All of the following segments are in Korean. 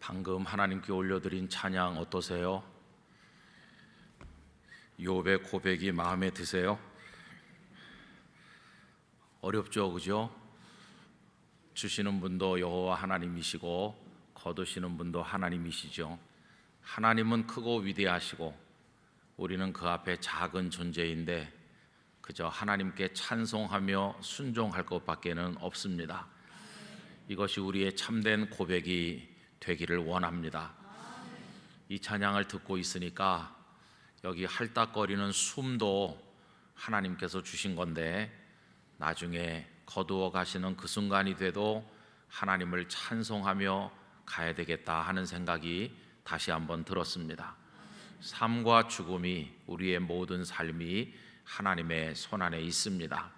방금 하나님께 올려드린 찬양 어떠세요? 욥의 고백이 마음에 드세요? 어렵죠, 그죠? 주시는 분도 여호와 하나님이시고 거두시는 분도 하나님이시죠. 하나님은 크고 위대하시고 우리는 그 앞에 작은 존재인데 그저 하나님께 찬송하며 순종할 것밖에는 없습니다. 이것이 우리의 참된 고백이 되기를 원합니다. 이 찬양을 듣고 있으니까 여기 할딱거리는 숨도 하나님께서 주신 건데 나중에 거두어 가시는 그 순간이 돼도 하나님을 찬송하며 가야 되겠다 하는 생각이 다시 한번 들었습니다. 삶과 죽음이, 우리의 모든 삶이 하나님의 손안에 있습니다.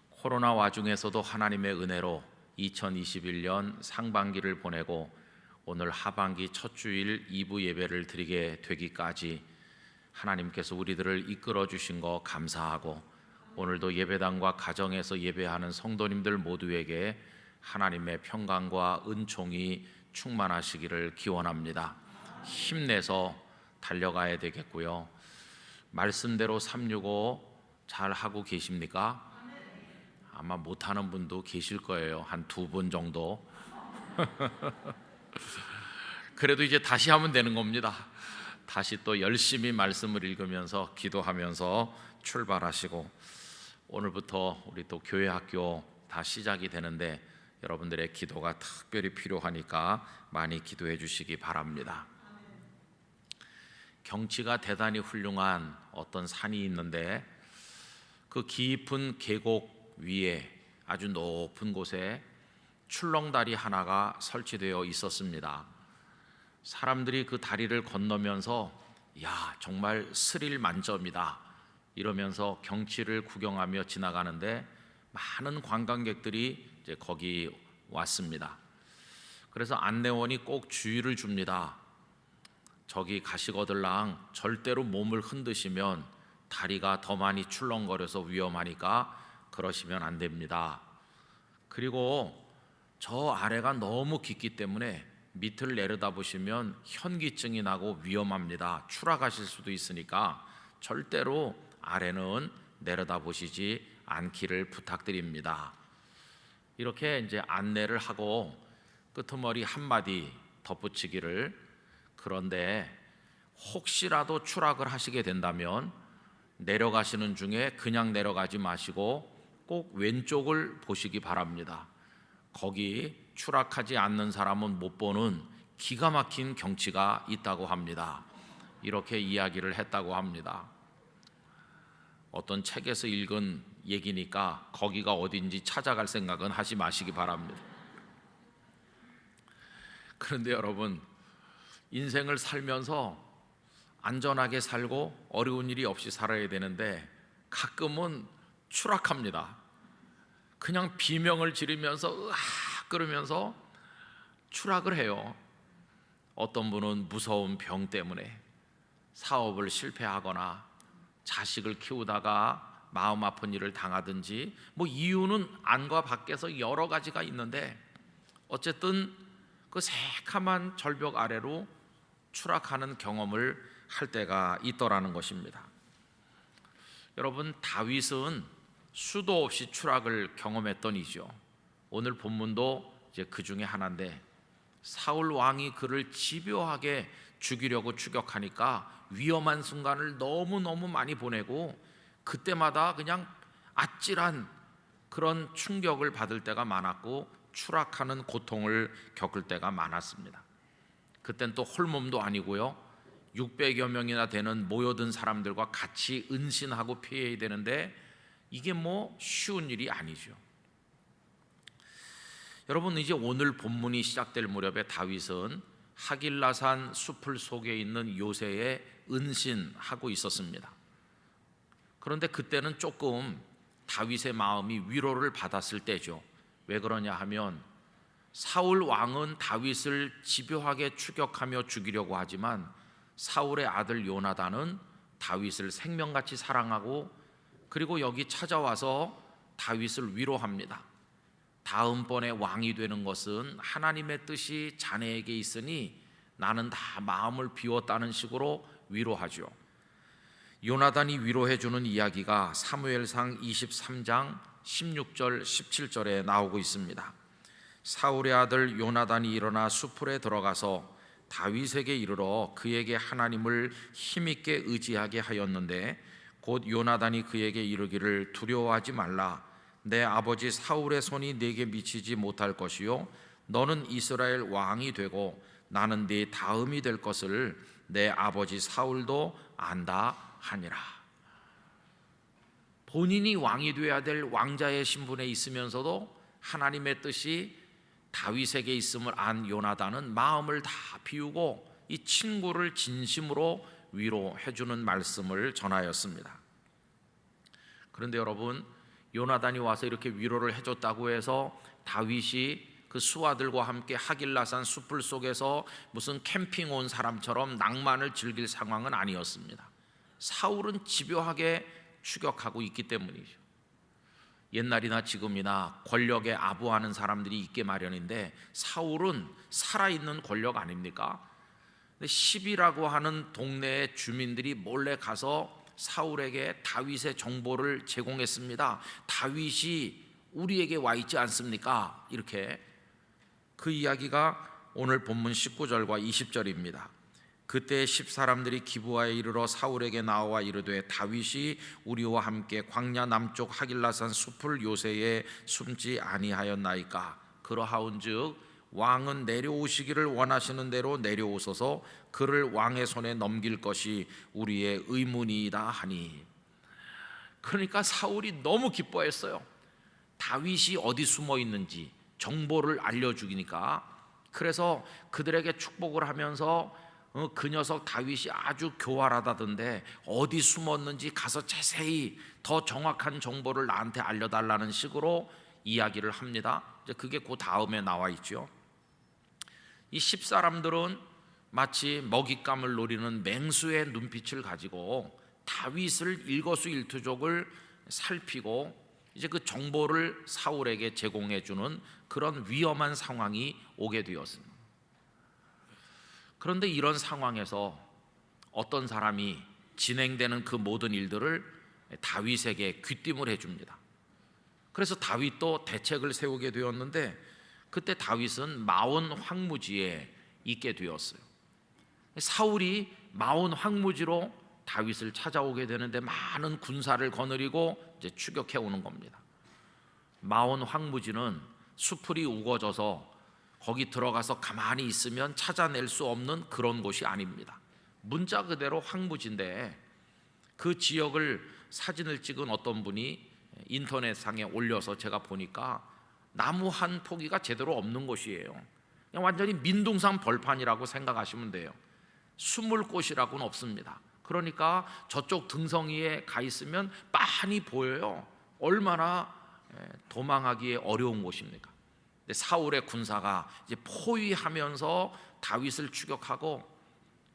코로나 와중에서도 하나님의 은혜로 2021년 상반기를 보내고 오늘 하반기 첫 주일 2부 예배를 드리게 되기까지 하나님께서 우리들을 이끌어 주신 거 감사하고 오늘도 예배당과 가정에서 예배하는 성도님들 모두에게 하나님의 평강과 은총이 충만하시기를 기원합니다. 힘내서 달려가야 되겠고요. 말씀대로 365 잘 하고 계십니까? 아마 못하는 분도 계실 거예요. 한 2분 정도. 그래도 이제 다시 하면 되는 겁니다. 다시 또 열심히 말씀을 읽으면서 기도하면서 출발하시고 오늘부터 우리 또 교회 학교 다 시작이 되는데 여러분들의 기도가 특별히 필요하니까 많이 기도해 주시기 바랍니다. 경치가 대단히 훌륭한 어떤 산이 있는데 그 깊은 계곡 위에 아주 높은 곳에 출렁다리 하나가 설치되어 있었습니다. 사람들이 그 다리를 건너면서 야, 정말 스릴 만점이다 이러면서 경치를 구경하며 지나가는데 많은 관광객들이 이제 거기 왔습니다. 그래서 안내원이 꼭 주의를 줍니다. 저기 가시거들랑 절대로 몸을 흔드시면 다리가 더 많이 출렁거려서 위험하니까 그러시면 안 됩니다. 그리고 저 아래가 너무 깊기 때문에 밑을 내려다보시면 현기증이 나고 위험합니다. 추락하실 수도 있으니까 절대로 아래는 내려다보시지 않기를 부탁드립니다. 이렇게 이제 안내를 하고 끄트머리 한마디 덧붙이기를, 그런데 혹시라도 추락을 하시게 된다면 내려가시는 중에 그냥 내려가지 마시고 꼭 왼쪽을 보시기 바랍니다. 거기 추락하지 않는 사람은 못 보는 기가 막힌 경치가 있다고 합니다. 이렇게 이야기를 했다고 합니다. 어떤 책에서 읽은 얘기니까 거기가 어딘지 찾아갈 생각은 하지 마시기 바랍니다. 그런데 여러분, 인생을 살면서 안전하게 살고 어려운 일이 없이 살아야 되는데 가끔은 추락합니다. 그냥 비명을 지르면서 으악 그러면서 추락을 해요. 어떤 분은 무서운 병 때문에 사업을 실패하거나 자식을 키우다가 마음 아픈 일을 당하든지 뭐 이유는 안과 밖에서 여러 가지가 있는데 어쨌든 그 새카만 절벽 아래로 추락하는 경험을 할 때가 있더라는 것입니다. 여러분, 다윗은 수도 없이 추락을 경험했던 이죠. 오늘 본문도 이제 그 중에 하나인데 사울 왕이 그를 집요하게 죽이려고 추격하니까 위험한 순간을 너무너무 많이 보내고 그때마다 그냥 아찔한 그런 충격을 받을 때가 많았고 추락하는 고통을 겪을 때가 많았습니다. 그땐 또 홀몸도 아니고요, 600여 명이나 되는 모여든 사람들과 같이 은신하고 피해야 되는데 이게 뭐 쉬운 일이 아니죠. 여러분, 이제 오늘 본문이 시작될 무렵에 다윗은 하길라산 숲을 속에 있는 요새에 은신하고 있었습니다. 그런데 그때는 조금 다윗의 마음이 위로를 받았을 때죠. 왜 그러냐 하면 사울 왕은 다윗을 집요하게 추격하며 죽이려고 하지만 사울의 아들 요나단은 다윗을 생명같이 사랑하고 그리고 여기 찾아와서 다윗을 위로합니다. 다음번에 왕이 되는 것은 하나님의 뜻이 자네에게 있으니 나는 다 마음을 비웠다는 식으로 위로하죠. 요나단이 위로해주는 이야기가 사무엘상 23장 16절 17절에 나오고 있습니다. 사울의 아들 요나단이 일어나 수풀에 들어가서 다윗에게 이르러 그에게 하나님을 힘있게 의지하게 하였는데 곧 요나단이 그에게 이르기를 두려워하지 말라. 내 아버지 사울의 손이 네게 미치지 못할 것이요 너는 이스라엘 왕이 되고 나는 네 다음이 될 것을 내 아버지 사울도 안다 하니라. 본인이 왕이 되어야 될 왕자의 신분에 있으면서도 하나님의 뜻이 다윗에게 있음을 안 요나단은 마음을 다 비우고 이 친구를 진심으로 위로해 주는 말씀을 전하였습니다. 그런데 여러분, 요나단이 와서 이렇게 위로를 해줬다고 해서 다윗이 그 수하들과 함께 하길라산 숲을 속에서 무슨 캠핑 온 사람처럼 낭만을 즐길 상황은 아니었습니다. 사울은 집요하게 추격하고 있기 때문이죠. 옛날이나 지금이나 권력에 아부하는 사람들이 있게 마련인데 사울은 살아있는 권력 아닙니까? 근데 시비라고 하는 동네의 주민들이 몰래 가서 사울에게 다윗의 정보를 제공했습니다. 다윗이 우리에게 와 있지 않습니까? 이렇게 그 이야기가 오늘 본문 19절과 20절입니다. 그때 10사람들이 기브아에 이르러 사울에게 나와 이르되 다윗이 우리와 함께 광야 남쪽 하길라산 숲을 요새에 숨지 아니하였나이까? 그러하온즉 왕은 내려오시기를 원하시는 대로 내려오소서. 그를 왕의 손에 넘길 것이 우리의 의문이다 하니. 그러니까 사울이 너무 기뻐했어요. 다윗이 어디 숨어 있는지 정보를 알려주기니까. 그래서 그들에게 축복을 하면서 그 녀석 다윗이 아주 교활하다던데 어디 숨었는지 가서 자세히 더 정확한 정보를 나한테 알려달라는 식으로 이야기를 합니다. 이제 그게 그 다음에 나와 있죠. 이 10사람들은 마치 먹잇감을 노리는 맹수의 눈빛을 가지고 다윗을 일거수일투족을 살피고 이제 그 정보를 사울에게 제공해 주는 그런 위험한 상황이 오게 되었습니다. 그런데 이런 상황에서 어떤 사람이 진행되는 그 모든 일들을 다윗에게 귀띔을 해줍니다. 그래서 다윗도 대책을 세우게 되었는데 그때 다윗은 마온 황무지에 있게 되었어요. 사울이 마온 황무지로 다윗을 찾아오게 되는데 많은 군사를 거느리고 이제 추격해 오는 겁니다. 마온 황무지는 수풀이 우거져서 거기 들어가서 가만히 있으면 찾아낼 수 없는 그런 곳이 아닙니다. 문자 그대로 황무지인데 그 지역을 사진을 찍은 어떤 분이 인터넷상에 올려서 제가 보니까 나무 한 포기가 제대로 없는 곳이에요. 그냥 완전히 민둥산 벌판이라고 생각하시면 돼요. 숨을 곳이라고는 없습니다. 그러니까 저쪽 등성이에 가 있으면 빤히 보여요. 얼마나 도망하기에 어려운 곳입니까? 사울의 군사가 이제 포위하면서 다윗을 추격하고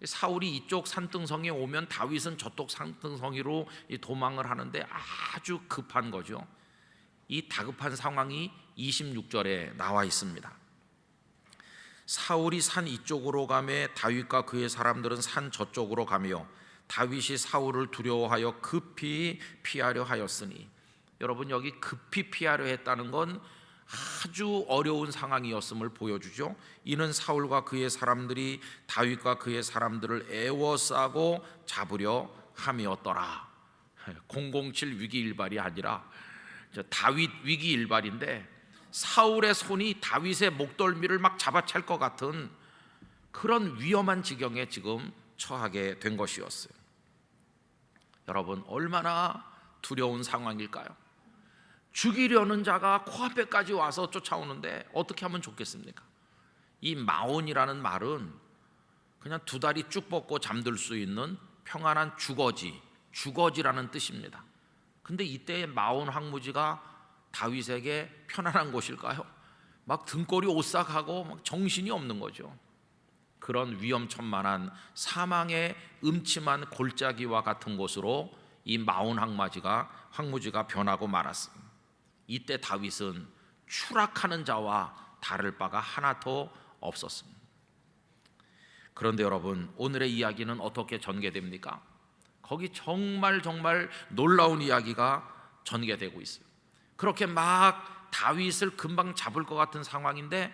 사울이 이쪽 산등성이에 오면 다윗은 저쪽 산등성이로 도망을 하는데 아주 급한 거죠. 이 다급한 상황이 26절에 나와 있습니다. 사울이 산 이쪽으로 가매 다윗과 그의 사람들은 산 저쪽으로 가며 다윗이 사울을 두려워하여 급히 피하려 하였으니, 여러분 여기 급히 피하려 했다는 건 아주 어려운 상황이었음을 보여주죠. 이는 사울과 그의 사람들이 다윗과 그의 사람들을 애워싸고 잡으려 함이었더라. 007 위기일발이 아니라 다윗 위기일발인데 사울의 손이 다윗의 목덜미를 막 잡아챌 것 같은 그런 위험한 지경에 지금 처하게 된 것이었어요. 여러분 얼마나 두려운 상황일까요? 죽이려는 자가 코앞에까지 와서 쫓아오는데 어떻게 하면 좋겠습니까? 이 마온이라는 말은 그냥 두 다리 쭉 뻗고 잠들 수 있는 평안한 주거지라는 뜻입니다. 근데 이때의 마온 황무지가 다윗에게 편안한 곳일까요? 막 등골이 오싹하고 막 정신이 없는 거죠. 그런 위험천만한 사망의 음침한 골짜기와 같은 곳으로 이 마온 황무지가 변하고 말았습니다. 이때 다윗은 추락하는 자와 다를 바가 하나도 없었습니다. 그런데 여러분, 오늘의 이야기는 어떻게 전개됩니까? 거기 정말 놀라운 이야기가 전개되고 있어요. 그렇게 막 다윗을 금방 잡을 것 같은 상황인데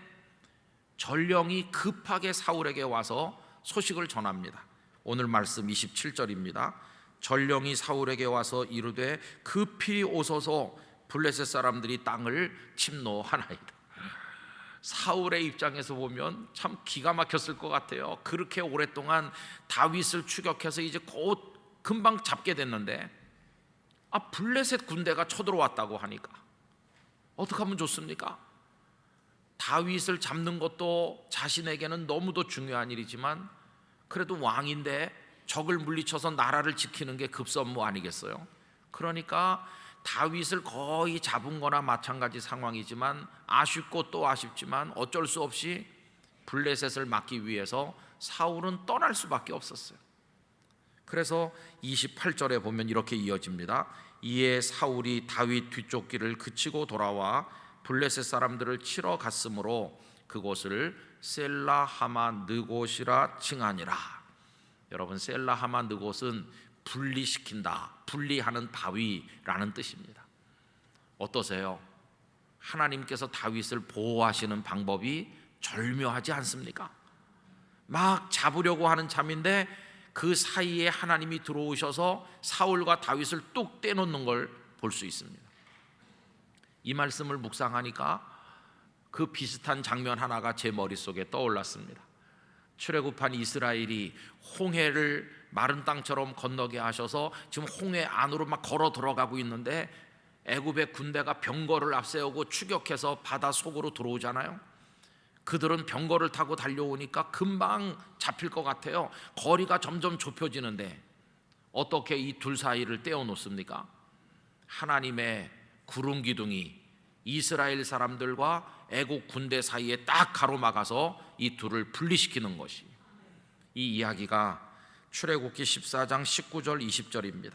전령이 급하게 사울에게 와서 소식을 전합니다. 오늘 말씀 27절입니다. 전령이 사울에게 와서 이르되 급히 오소서 블레셋 사람들이 땅을 침노하나이다. 사울의 입장에서 보면 참 기가 막혔을 것 같아요. 그렇게 오랫동안 다윗을 추격해서 이제 곧 금방 잡게 됐는데 블레셋 군대가 쳐들어왔다고 하니까 어떻게 하면 좋습니까? 다윗을 잡는 것도 자신에게는 너무도 중요한 일이지만 그래도 왕인데 적을 물리쳐서 나라를 지키는 게 급선무 아니겠어요? 그러니까 다윗을 거의 잡은 거나 마찬가지 상황이지만 아쉽고 또 아쉽지만 어쩔 수 없이 블레셋을 막기 위해서 사울은 떠날 수밖에 없었어요. 그래서 28절에 보면 이렇게 이어집니다. 이에 사울이 다윗 뒤쫓기를 그치고 돌아와 블레셋 사람들을 치러 갔으므로 그곳을 셀라하마 느곳이라 칭하니라. 여러분, 셀라하마 느곳은 분리시킨다, 분리하는 바위라는 뜻입니다. 어떠세요? 하나님께서 다윗을 보호하시는 방법이 절묘하지 않습니까? 막 잡으려고 하는 참인데 그 사이에 하나님이 들어오셔서 사울과 다윗을 뚝 떼놓는 걸 볼 수 있습니다. 이 말씀을 묵상하니까 그 비슷한 장면 하나가 제 머릿속에 떠올랐습니다. 출애굽한 이스라엘이 홍해를 마른 땅처럼 건너게 하셔서 지금 홍해 안으로 막 걸어 들어가고 있는데 애굽의 군대가 병거를 앞세우고 추격해서 바다 속으로 들어오잖아요. 그들은 병거를 타고 달려오니까 금방 잡힐 것 같아요. 거리가 점점 좁혀지는데 어떻게 이 둘 사이를 떼어놓습니까? 하나님의 구름 기둥이 이스라엘 사람들과 애국 군대 사이에 딱 가로막아서 이 둘을 분리시키는 것이, 이 이야기가 출애굽기 14장 19절 20절입니다.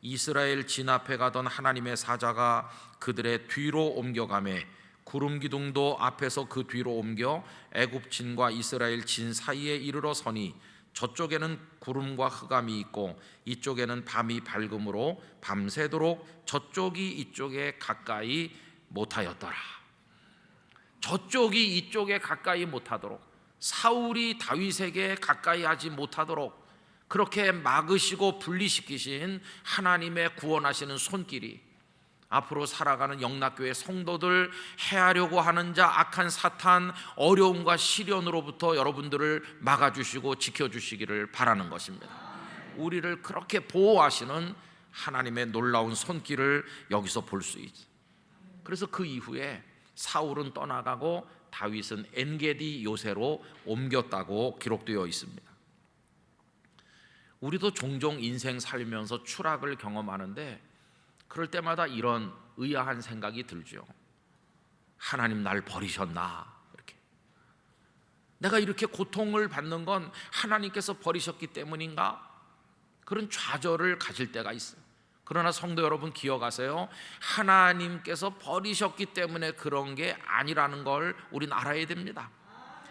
이스라엘 진 앞에 가던 하나님의 사자가 그들의 뒤로 옮겨가매 구름 기둥도 앞에서 그 뒤로 옮겨 애굽 진과 이스라엘 진 사이에 이르러 서니 저쪽에는 구름과 흑암이 있고 이쪽에는 밤이 밝음으로 밤새도록 저쪽이 이쪽에 가까이 못하였더라. 저쪽이 이쪽에 가까이 못하도록, 사울이 다윗에게 가까이 하지 못하도록 그렇게 막으시고 분리시키신 하나님의 구원하시는 손길이 앞으로 살아가는 영락교회 성도들, 해하려고 하는 자, 악한 사탄, 어려움과 시련으로부터 여러분들을 막아주시고 지켜주시기를 바라는 것입니다. 우리를 그렇게 보호하시는 하나님의 놀라운 손길을 여기서 볼 수 있죠. 그래서 그 이후에 사울은 떠나가고 다윗은 엔게디 요새로 옮겼다고 기록되어 있습니다. 우리도 종종 인생 살면서 추락을 경험하는데 그럴 때마다 이런 의아한 생각이 들죠. 하나님 날 버리셨나? 이렇게. 내가 이렇게 고통을 받는 건 하나님께서 버리셨기 때문인가? 그런 좌절을 가질 때가 있어요. 그러나 성도 여러분, 기억하세요. 하나님께서 버리셨기 때문에 그런 게 아니라는 걸 우린 알아야 됩니다.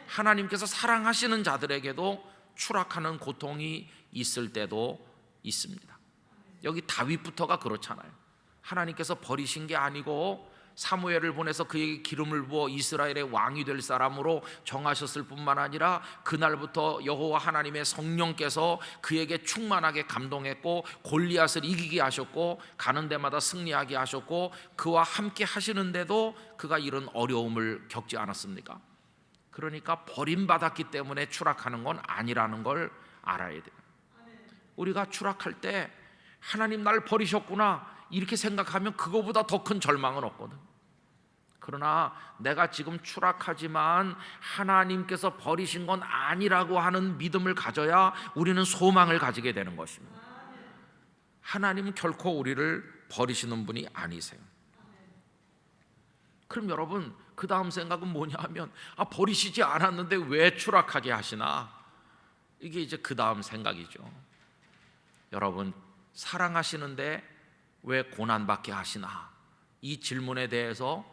하나님께서 사랑하시는 자들에게도 추락하는 고통이 있을 때도 있습니다. 여기 다윗부터가 그렇잖아요. 하나님께서 버리신 게 아니고 사무엘을 보내서 그에게 기름을 부어 이스라엘의 왕이 될 사람으로 정하셨을 뿐만 아니라 그날부터 여호와 하나님의 성령께서 그에게 충만하게 감동했고 골리앗을 이기게 하셨고 가는 데마다 승리하게 하셨고 그와 함께 하시는데도 그가 이런 어려움을 겪지 않았습니까? 그러니까 버림받았기 때문에 추락하는 건 아니라는 걸 알아야 돼요. 우리가 추락할 때 하나님 날 버리셨구나 이렇게 생각하면 그거보다 더 큰 절망은 없거든. 그러나 내가 지금 추락하지만 하나님께서 버리신 건 아니라고 하는 믿음을 가져야 우리는 소망을 가지게 되는 것입니다. 하나님은 결코 우리를 버리시는 분이 아니세요. 그럼 여러분, 그 다음 생각은 뭐냐 하면 버리시지 않았는데 왜 추락하게 하시나? 이게 이제 그 다음 생각이죠. 여러분, 사랑하시는데 왜 고난받게 하시나? 이 질문에 대해서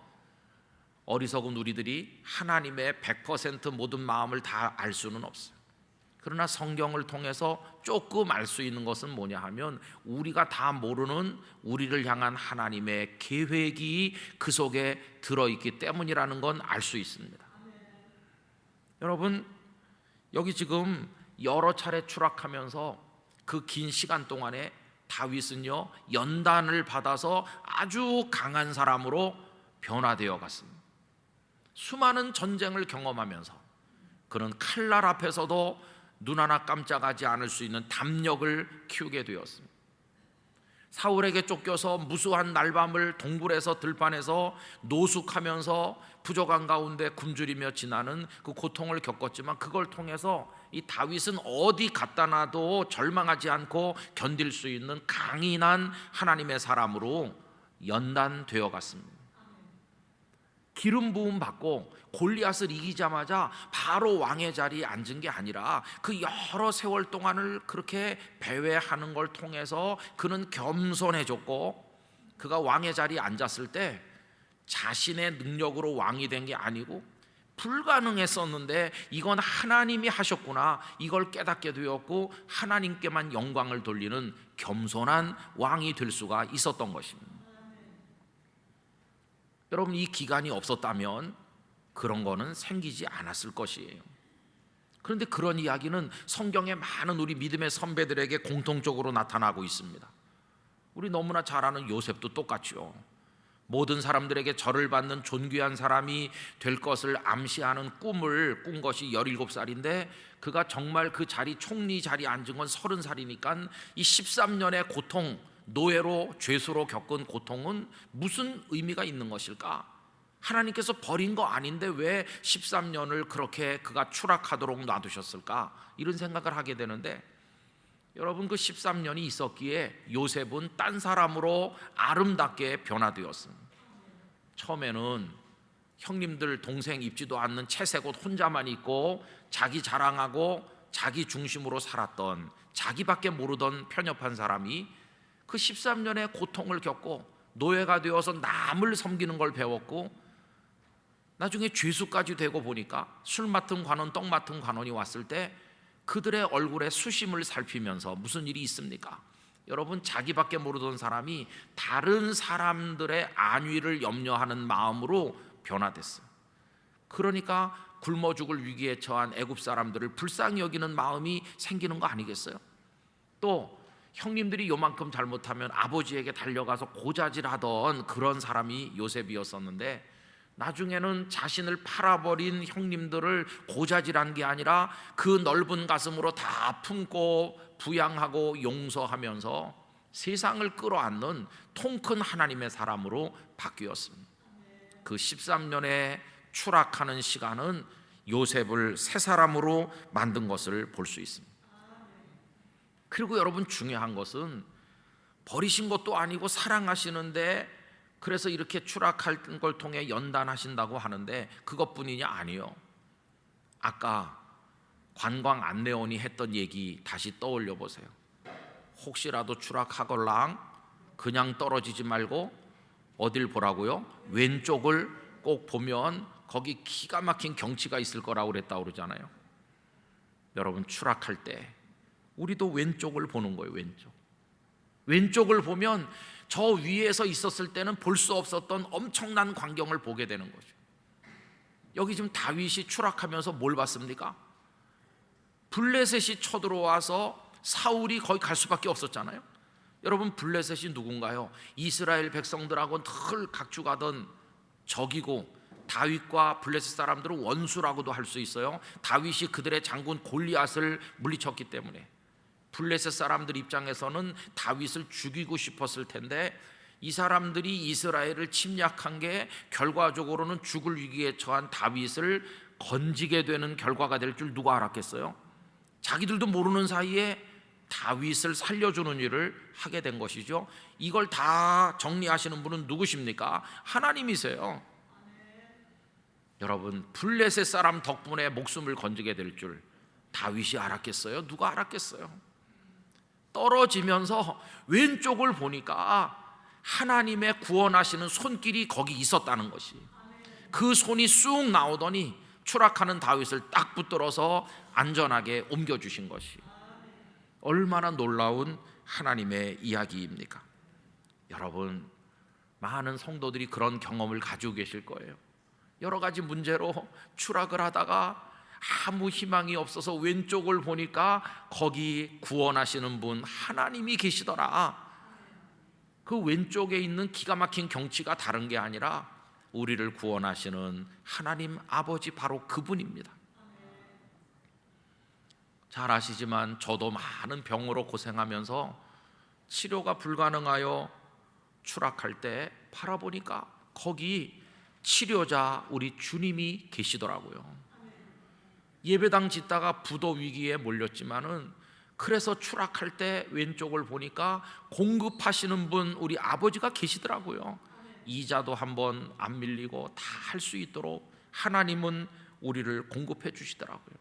어리석은 우리들이 하나님의 100% 모든 마음을 다 알 수는 없어요. 그러나 성경을 통해서 조금 알 수 있는 것은 뭐냐 하면 우리가 다 모르는 우리를 향한 하나님의 계획이 그 속에 들어있기 때문이라는 건 알 수 있습니다. 여러분, 여기 지금 여러 차례 추락하면서 그 긴 시간 동안에 다윗은요 연단을 받아서 아주 강한 사람으로 변화되어 갔습니다. 수많은 전쟁을 경험하면서 그는 칼날 앞에서도 눈 하나 깜짝하지 않을 수 있는 담력을 키우게 되었습니다. 사울에게 쫓겨서 무수한 날밤을 동굴에서 들판에서 노숙하면서 부족한 가운데 굶주리며 지나는 그 고통을 겪었지만 그걸 통해서 이 다윗은 어디 갖다 놔도 절망하지 않고 견딜 수 있는 강인한 하나님의 사람으로 연단되어 갔습니다. 기름 부음 받고 골리앗을 이기자마자 바로 왕의 자리에 앉은 게 아니라 그 여러 세월 동안을 그렇게 배회하는 걸 통해서 그는 겸손해졌고, 그가 왕의 자리에 앉았을 때 자신의 능력으로 왕이 된 게 아니고 불가능했었는데 이건 하나님이 하셨구나, 이걸 깨닫게 되었고 하나님께만 영광을 돌리는 겸손한 왕이 될 수가 있었던 것입니다. 여러분, 이 기간이 없었다면 그런 거는 생기지 않았을 것이에요. 그런데 그런 이야기는 성경의 많은 우리 믿음의 선배들에게 공통적으로 나타나고 있습니다. 우리 너무나 잘 아는 요셉도 똑같죠. 모든 사람들에게 절을 받는 존귀한 사람이 될 것을 암시하는 꿈을 꾼 것이 17살인데 그가 정말 그 자리, 총리 자리에 앉은 건 30살이니까 이 13년의 고통, 노예로 죄수로 겪은 고통은 무슨 의미가 있는 것일까? 하나님께서 버린 거 아닌데 왜 13년을 그렇게 그가 추락하도록 놔두셨을까? 이런 생각을 하게 되는데, 여러분, 그 13년이 있었기에 요셉은 딴 사람으로 아름답게 변화되었습니다. 처음에는 형님들 동생 입지도 않는 채색 옷 혼자만 입고 자기 자랑하고 자기 중심으로 살았던, 자기밖에 모르던 편협한 사람이 그 13년의 고통을 겪고 노예가 되어서 남을 섬기는 걸 배웠고 나중에 죄수까지 되고 보니까 술 맡은 관원, 떡 맡은 관원이 왔을 때 그들의 얼굴에 수심을 살피면서 무슨 일이 있습니까? 여러분, 자기밖에 모르던 사람이 다른 사람들의 안위를 염려하는 마음으로 변화됐어요. 그러니까 굶어 죽을 위기에 처한 애굽 사람들을 불쌍히 여기는 마음이 생기는 거 아니겠어요? 또 형님들이 요만큼 잘못하면 아버지에게 달려가서 고자질하던 그런 사람이 요셉이었었는데 나중에는 자신을 팔아버린 형님들을 고자질한 게 아니라 그 넓은 가슴으로 다 품고 부양하고 용서하면서 세상을 끌어안는 통큰 하나님의 사람으로 바뀌었습니다. 그 13년의 추락하는 시간은 요셉을 새 사람으로 만든 것을 볼 수 있습니다. 그리고 여러분, 중요한 것은 버리신 것도 아니고 사랑하시는데 그래서 이렇게 추락할 걸 통해 연단하신다고 하는데 그것뿐이냐? 아니요. 아까 관광 안내원이 했던 얘기 다시 떠올려 보세요. 혹시라도 추락하걸랑 그냥 떨어지지 말고 어딜 보라고요? 왼쪽을 꼭 보면 거기 기가 막힌 경치가 있을 거라고 그랬다고 그러잖아요. 여러분, 추락할 때 우리도 왼쪽을 보는 거예요. 왼쪽을 보면 저 위에서 있었을 때는 볼 수 없었던 엄청난 광경을 보게 되는 거죠. 여기 지금 다윗이 추락하면서 뭘 봤습니까? 블레셋이 쳐들어와서 사울이 거기 갈 수밖에 없었잖아요. 여러분, 블레셋이 누군가요? 이스라엘 백성들하고 늘 각축하던 적이고 다윗과 블레셋 사람들은 원수라고도 할 수 있어요. 다윗이 그들의 장군 골리앗을 물리쳤기 때문에 블레셋 사람들 입장에서는 다윗을 죽이고 싶었을 텐데 이 사람들이 이스라엘을 침략한 게 결과적으로는 죽을 위기에 처한 다윗을 건지게 되는 결과가 될 줄 누가 알았겠어요? 자기들도 모르는 사이에 다윗을 살려주는 일을 하게 된 것이죠. 이걸 다 정리하시는 분은 누구십니까? 하나님이세요. 여러분, 블레셋 사람 덕분에 목숨을 건지게 될 줄 다윗이 알았겠어요? 누가 알았겠어요? 떨어지면서 왼쪽을 보니까 하나님의 구원하시는 손길이 거기 있었다는 것이, 그 손이 쑥 나오더니 추락하는 다윗을 딱 붙들어서 안전하게 옮겨주신 것이 얼마나 놀라운 하나님의 이야기입니까? 여러분, 많은 성도들이 그런 경험을 가지고 계실 거예요. 여러 가지 문제로 추락을 하다가 아무 희망이 없어서 왼쪽을 보니까 거기 구원하시는 분 하나님이 계시더라. 그 왼쪽에 있는 기가 막힌 경치가 다른 게 아니라 우리를 구원하시는 하나님 아버지, 바로 그분입니다. 잘 아시지만 저도 많은 병으로 고생하면서 치료가 불가능하여 추락할 때 바라보니까 거기 치료자 우리 주님이 계시더라고요. 예배당 짓다가 부도 위기에 몰렸지만은 그래서 추락할 때 왼쪽을 보니까 공급하시는 분 우리 아버지가 계시더라고요. 이자도 한번 안 밀리고 다 할 수 있도록 하나님은 우리를 공급해 주시더라고요.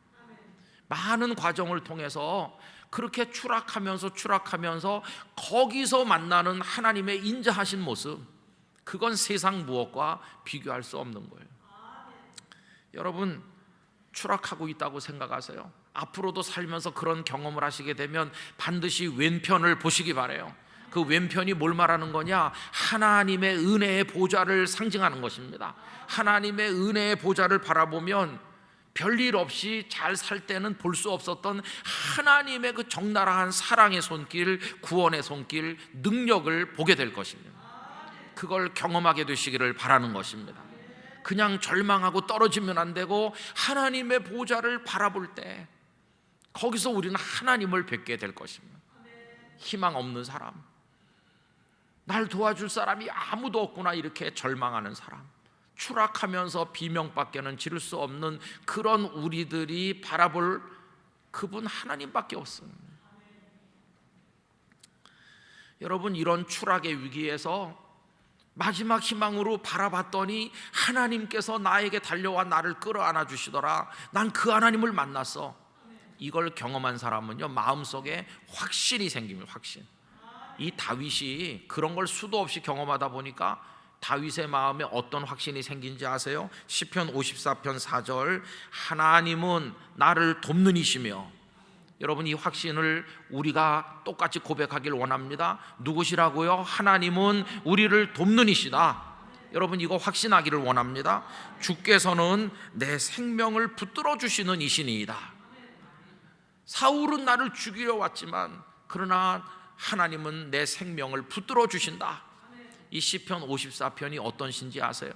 많은 과정을 통해서 그렇게 추락하면서 거기서 만나는 하나님의 인자하신 모습, 그건 세상 무엇과 비교할 수 없는 거예요. 여러분, 추락하고 있다고 생각하세요? 앞으로도 살면서 그런 경험을 하시게 되면 반드시 왼편을 보시기 바라요. 그 왼편이 뭘 말하는 거냐? 하나님의 은혜의 보좌를 상징하는 것입니다. 하나님의 은혜의 보좌를 바라보면 별일 없이 잘 살 때는 볼 수 없었던 하나님의 그 적나라한 사랑의 손길, 구원의 손길, 능력을 보게 될 것입니다. 그걸 경험하게 되시기를 바라는 것입니다. 그냥 절망하고 떨어지면 안 되고 하나님의 보좌를 바라볼 때 거기서 우리는 하나님을 뵙게 될 것입니다. 희망 없는 사람, 날 도와줄 사람이 아무도 없구나 이렇게 절망하는 사람, 추락하면서 비명밖에는 지를 수 없는 그런 우리들이 바라볼 그분 하나님밖에 없습니다. 여러분, 이런 추락의 위기에서 마지막 희망으로 바라봤더니 하나님께서 나에게 달려와 나를 끌어안아 주시더라. 난 그 하나님을 만났어. 이걸 경험한 사람은요, 마음속에 확신이 생깁니다. 확신. 이 다윗이 그런 걸 수도 없이 경험하다 보니까 다윗의 마음에 어떤 확신이 생긴지 아세요? 시편 54편 4절, 하나님은 나를 돕는 이시며. 여러분, 이 확신을 우리가 똑같이 고백하길 원합니다. 누구시라고요? 하나님은 우리를 돕는 이시다. 여러분, 이거 확신하기를 원합니다. 주께서는 내 생명을 붙들어 주시는 이시니이다. 사울은 나를 죽이려 왔지만 그러나 하나님은 내 생명을 붙들어 주신다. 이 시편 54편이 어떤 시인지 아세요?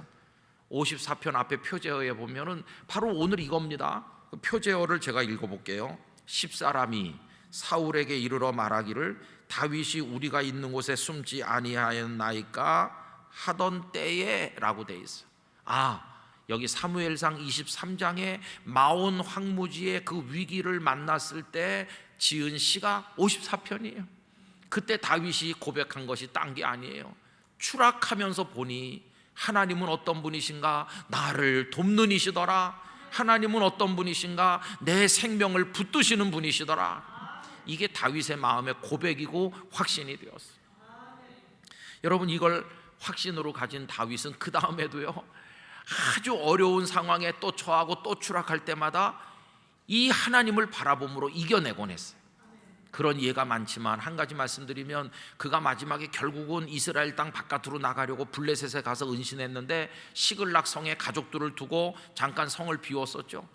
54편 앞에 표제어에 보면은 바로 오늘 이겁니다. 그 표제어를 제가 읽어볼게요. 10사람이 사울에게 이르러 말하기를 다윗이 우리가 있는 곳에 숨지 아니하였나이까 하던 때에 라고 돼 있어요. 여기 사무엘상 23장에 마온 황무지의 그 위기를 만났을 때 지은 시가 54편이에요. 그때 다윗이 고백한 것이 딴 게 아니에요. 추락하면서 보니 하나님은 어떤 분이신가? 나를 돕는 이시더라. 하나님은 어떤 분이신가? 내 생명을 붙드시는 분이시더라. 이게 다윗의 마음의 고백이고 확신이 되었어요. 여러분, 이걸 확신으로 가진 다윗은 그 다음에도요, 아주 어려운 상황에 또 처하고 또 추락할 때마다 이 하나님을 바라봄으로 이겨내곤 했어요. 그런 예가 많지만 한 가지 말씀드리면, 그가 마지막에 결국은 이스라엘 땅 바깥으로 나가려고 블레셋에 가서 은신했는데 시글락 성에 가족들을 두고 잠깐 성을 비웠었죠.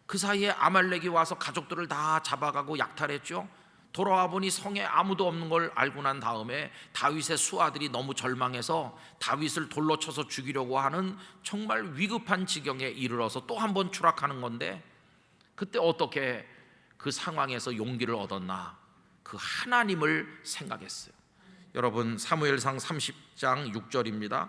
그 사이에 아말렉이 와서 가족들을 다 잡아가고 약탈했죠. 돌아와 보니 성에 아무도 없는 걸 알고 난 다음에 다윗의 수하들이 너무 절망해서 다윗을 돌로 쳐서 죽이려고 하는 정말 위급한 지경에 이르러서 또 한 번 추락하는 건데, 그때 어떻게 그 상황에서 용기를 얻었나? 그 하나님을 생각했어요. 여러분, 사무엘상 30장 6절입니다.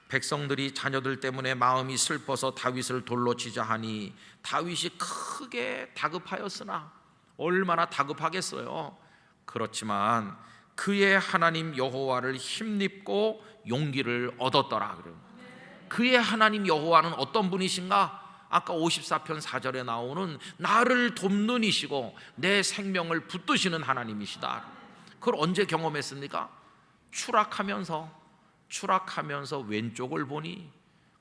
백성들이 자녀들 때문에 마음이 슬퍼서 다윗을 돌로 치자 하니 다윗이 크게 다급하였으나, 얼마나 다급하겠어요. 그렇지만 그의 하나님 여호와를 힘입고 용기를 얻었더라. 그래요. 그의 하나님 여호와는 어떤 분이신가? 아까 54편 4절에 나오는 나를 돕는 이시고 내 생명을 붙드시는 하나님이시다. 그걸 언제 경험했습니까? 추락하면서 왼쪽을 보니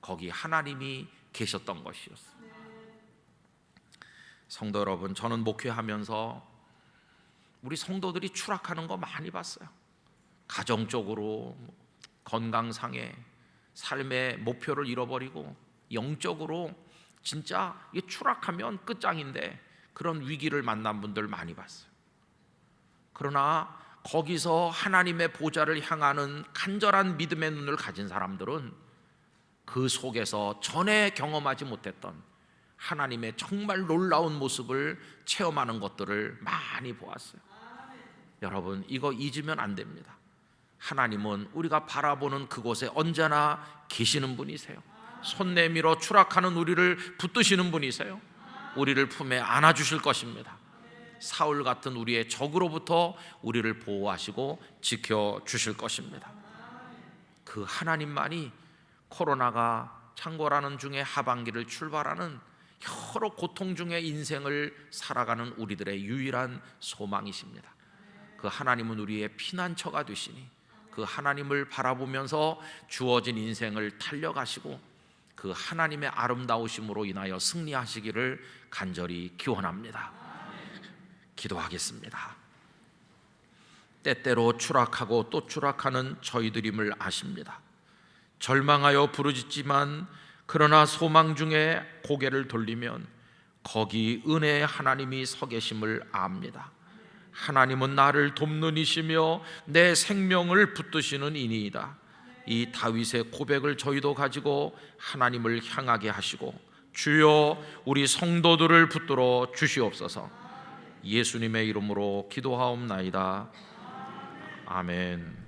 거기 하나님이 계셨던 것이었어요. 성도 여러분, 저는 목회하면서 우리 성도들이 추락하는 거 많이 봤어요. 가정적으로, 건강상에, 삶의 목표를 잃어버리고 영적으로 진짜 추락하면 끝장인데 그런 위기를 만난 분들 많이 봤어요. 그러나 거기서 하나님의 보좌를 향하는 간절한 믿음의 눈을 가진 사람들은 그 속에서 전에 경험하지 못했던 하나님의 정말 놀라운 모습을 체험하는 것들을 많이 보았어요. 여러분, 이거 잊으면 안 됩니다. 하나님은 우리가 바라보는 그곳에 언제나 계시는 분이세요. 손 내밀어 추락하는 우리를 붙드시는 분이세요. 우리를 품에 안아주실 것입니다. 사울 같은 우리의 적으로부터 우리를 보호하시고 지켜주실 것입니다. 그 하나님만이 코로나가 창궐하는 중에 하반기를 출발하는 여러 고통 중의 인생을 살아가는 우리들의 유일한 소망이십니다. 그 하나님은 우리의 피난처가 되시니 그 하나님을 바라보면서 주어진 인생을 달려가시고 그 하나님의 아름다우심으로 인하여 승리하시기를 간절히 기원합니다. 기도하겠습니다. 때때로 추락하고 또 추락하는 저희들임을 아십니다. 절망하여 부르짖지만 그러나 소망 중에 고개를 돌리면 거기 은혜의 하나님이 서 계심을 압니다. 하나님은 나를 돕는 이시며 내 생명을 붙드시는 이니이다. 이 다윗의 고백을 저희도 가지고 하나님을 향하게 하시고 주여 우리 성도들을 붙들어 주시옵소서. 예수님의 이름으로 기도하옵나이다. 아멘.